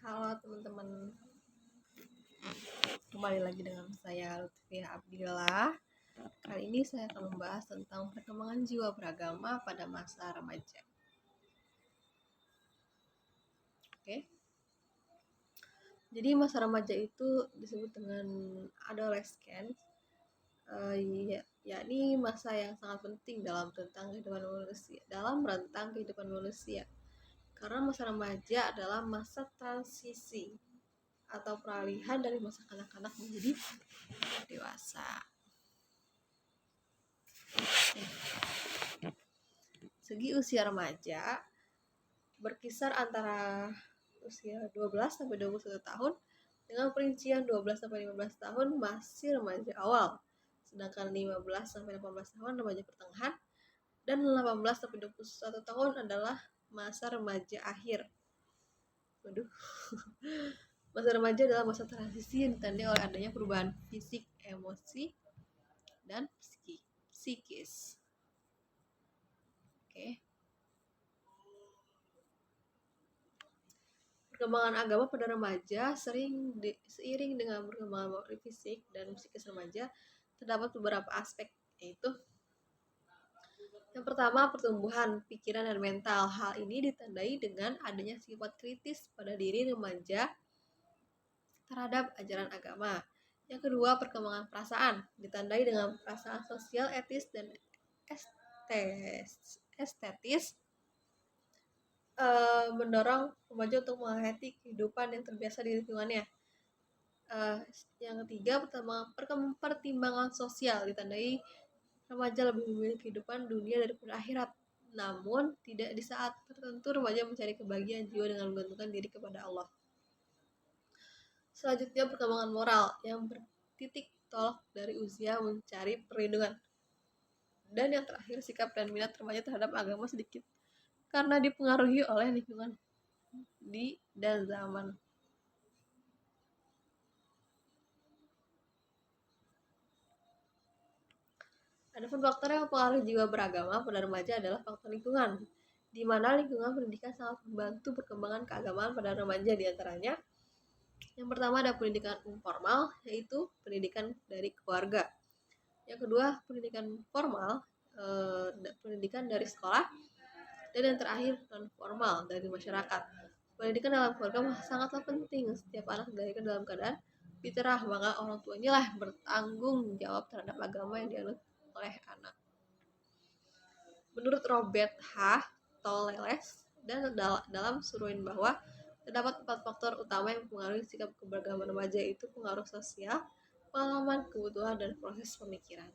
Halo teman-teman, kembali lagi dengan saya Lutfia Abdillah. Kali ini saya akan membahas tentang perkembangan jiwa beragama pada masa remaja. Oke, jadi masa remaja itu disebut dengan adolescence, yakni masa yang sangat penting dalam rentang kehidupan manusia. Karena masa remaja adalah masa transisi atau peralihan dari masa kanak-kanak menjadi dewasa. Segi usia remaja berkisar antara usia 12 sampai 21 tahun dengan perincian 12 sampai 15 tahun masih remaja awal, sedangkan 15 sampai 18 tahun remaja pertengahan dan 18 sampai 21 tahun adalah masa remaja akhir. Waduh. Masa remaja adalah masa transisi yang ditandai oleh adanya perubahan fisik, emosi, dan psikis. Oke. Perkembangan agama pada remaja seiring dengan perkembangan fisik dan psikis remaja terdapat beberapa aspek, yaitu yang pertama, pertumbuhan pikiran dan mental. Hal ini ditandai dengan adanya sifat kritis pada diri remaja terhadap ajaran agama. Yang kedua, perkembangan perasaan, ditandai dengan perasaan sosial, etis, dan estetis, mendorong remaja untuk menghayati kehidupan yang terbiasa di lingkungannya. Yang ketiga, pertimbangan sosial, ditandai remaja lebih memilih kehidupan dunia daripada akhirat. Namun, tidak di saat tertentu remaja mencari kebahagiaan jiwa dengan menggantungkan diri kepada Allah. Selanjutnya, perkembangan moral yang bertitik tolak dari usia mencari perlindungan. Dan yang terakhir, sikap dan minat remaja terhadap agama sedikit karena dipengaruhi oleh lingkungan dan zaman. Adapun faktor yang mempengaruhi jiwa beragama pada remaja adalah faktor lingkungan, di mana lingkungan pendidikan sangat membantu perkembangan keagamaan pada remaja. Di antaranya, yang pertama ada pendidikan informal, yaitu pendidikan dari keluarga. Yang kedua, pendidikan formal, pendidikan dari sekolah. Dan yang terakhir, non formal, dari masyarakat. Pendidikan dalam keluarga sangatlah penting. Setiap anak dilahirkan dalam keadaan fitrah, maka orang tuanya lah bertanggung jawab terhadap agama yang dianut oleh anak. Menurut Robert H. Toleles dan dalam Suruin bahwa terdapat 4 faktor utama yang mempengaruhi sikap keberagaman remaja, yaitu pengaruh sosial, pengalaman, kebutuhan, dan proses pemikiran.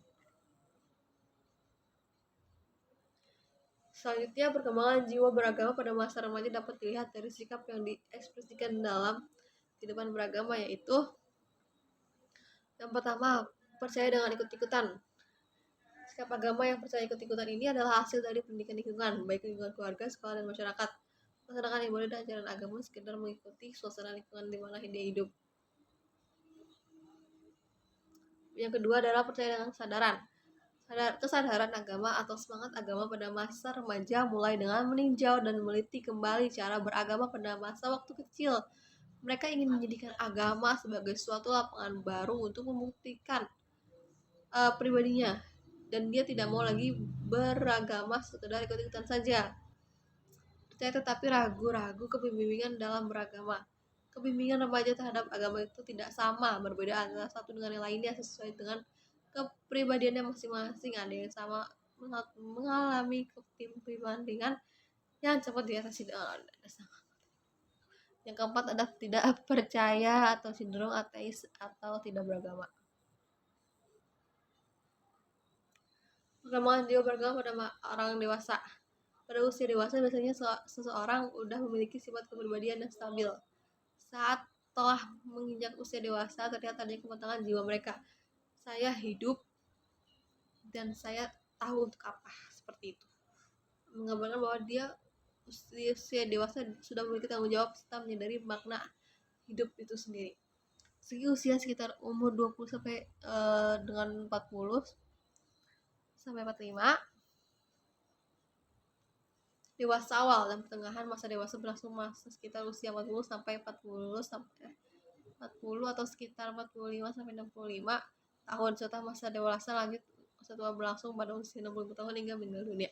Selanjutnya, perkembangan jiwa beragama pada masa remaja dapat dilihat dari sikap yang diekspresikan dalam kehidupan beragama, yaitu yang pertama, percaya dengan ikut-ikutan. Sikap agama yang percaya ikut-ikutan ini adalah hasil dari pendidikan lingkungan, baik lingkungan keluarga, sekolah, dan masyarakat. Melaksanakan ibadah dan ajaran agama sekedar mengikuti suasana lingkungan di mana dia hidup. Yang kedua adalah percaya dengan kesadaran agama atau semangat agama pada masa remaja mulai dengan meninjau dan meneliti kembali cara beragama pada masa waktu kecil. Mereka ingin menjadikan agama sebagai suatu lapangan baru untuk membuktikan pribadinya, dan dia tidak mau lagi beragama sekedar ikut-ikutan saja. Percaya tetapi ragu-ragu kebimbingan dalam beragama. Kebimbingan remaja terhadap agama itu tidak sama, berbeda antara satu dengan yang lainnya sesuai dengan kepribadiannya masing-masing. Ada yang sama mengalami kepribadian yang cepat diatasi dengan yang keempat ada tidak percaya atau cenderung ateis atau tidak beragama. Perkembangan jiwa beragama pada orang dewasa. Pada usia dewasa biasanya seseorang sudah memiliki sifat kepribadian yang stabil. Saat telah menginjak usia dewasa, terlihat adanya kematangan jiwa mereka. Saya hidup dan saya tahu untuk apa, seperti itu. Menggambarkan bahwa dia usia dewasa sudah memiliki tanggung jawab serta menyadari makna hidup itu sendiri. Segi usia sekitar umur 20 sampai dengan 40 sampai 45. dewasa awal dan pertengahan masa dewasa berlangsung masa sekitar usia 40 sampai 40 atau sekitar 45 sampai 65 tahun, serta masa dewasa lanjut setelah berlangsung pada usia 60 tahun hingga meninggal dunia.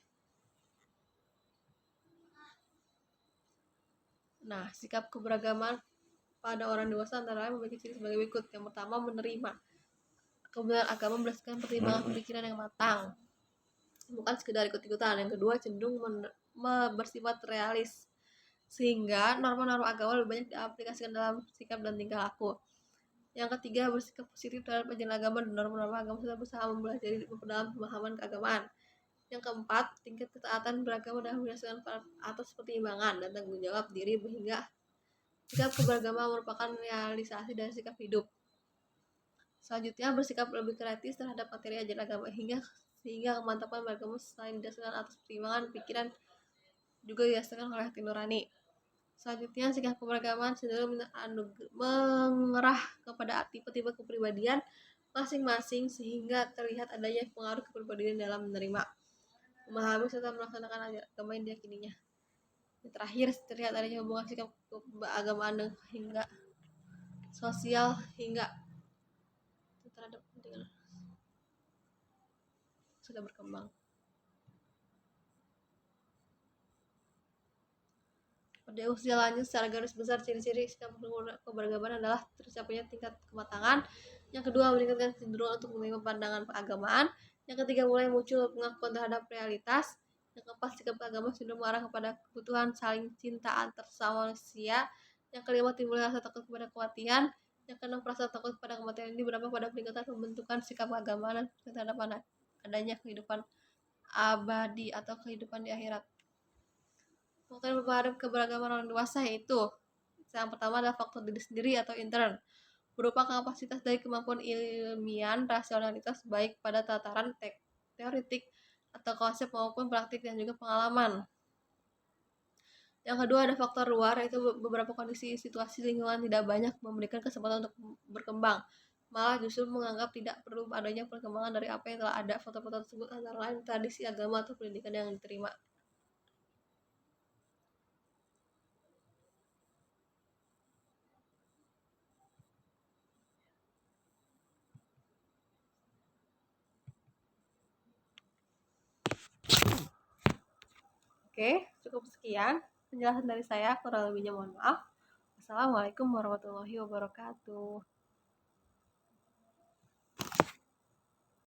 Nah, sikap keberagaman pada orang dewasa antara lain memiliki ciri sebagai berikut. Yang pertama, menerima kebenaran agama berdasarkan pertimbangan pemikiran yang matang, bukan sekedar ikut-ikutan. Yang kedua, cenderung bersifat realis, sehingga norma-norma agama lebih banyak diaplikasikan dalam sikap dan tingkah laku. Yang ketiga, bersikap positif terhadap ajaran agama dan norma-norma agama serta berusaha mempelajari memperdalam pemahaman keagamaan. Yang keempat, tingkat ketaatan beragama dan berdasarkan atas pertimbangan dan tanggung jawab diri, hingga sikap keberagaman merupakan realisasi dari sikap hidup. Selanjutnya, bersikap lebih kritis terhadap materi ajaran agama sehingga kemantapan beragama selain didasarkan atas pertimbangan pikiran juga didasarkan oleh hati nurani. Selanjutnya, sikap keberagaman cenderung mengerah kepada tipe-tipe kepribadian masing-masing sehingga terlihat adanya pengaruh kepribadian dalam menerima, memahami serta melaksanakan agama yang diyakininya. Yang terakhir, terlihat adanya hubungan sikap keagamaan hingga sosial hingga terhadap kepentingan sudah berkembang. Pada usia lanjut, secara garis besar ciri-ciri sikap keberagaman adalah tercapainya tingkat kematangan. Yang kedua, meningkatkan cenderung untuk menerima pandangan keagamaan. Yang ketiga, mulai muncul pengakuan terhadap realitas. Yang keempat, sikap agama cenderung mengarah kepada kebutuhan saling cinta antar sesama manusia. Yang kelima, timbulnya rasa takut kepada kematian. Yang keenam, perasaan takut pada kematian ini berdampak pada peningkatan pembentukan sikap keagamaan terhadap adanya kehidupan abadi atau kehidupan di akhirat. Faktor yang mempengaruhi keberagaman orang dewasa yaitu yang pertama adalah faktor diri sendiri atau intern, berupa kapasitas dari kemampuan ilmiah, rasionalitas baik pada tataran teoretik atau konsep maupun praktik dan juga pengalaman. Yang kedua ada faktor luar, yaitu beberapa kondisi situasi lingkungan tidak banyak memberikan kesempatan untuk berkembang, malah justru menganggap tidak perlu adanya perkembangan dari apa yang telah ada. Faktor-faktor tersebut antara lain tradisi agama atau pendidikan yang diterima. Oke, cukup sekian penjelasan dari saya, kurang lebihnya mohon maaf. Assalamualaikum warahmatullahi wabarakatuh.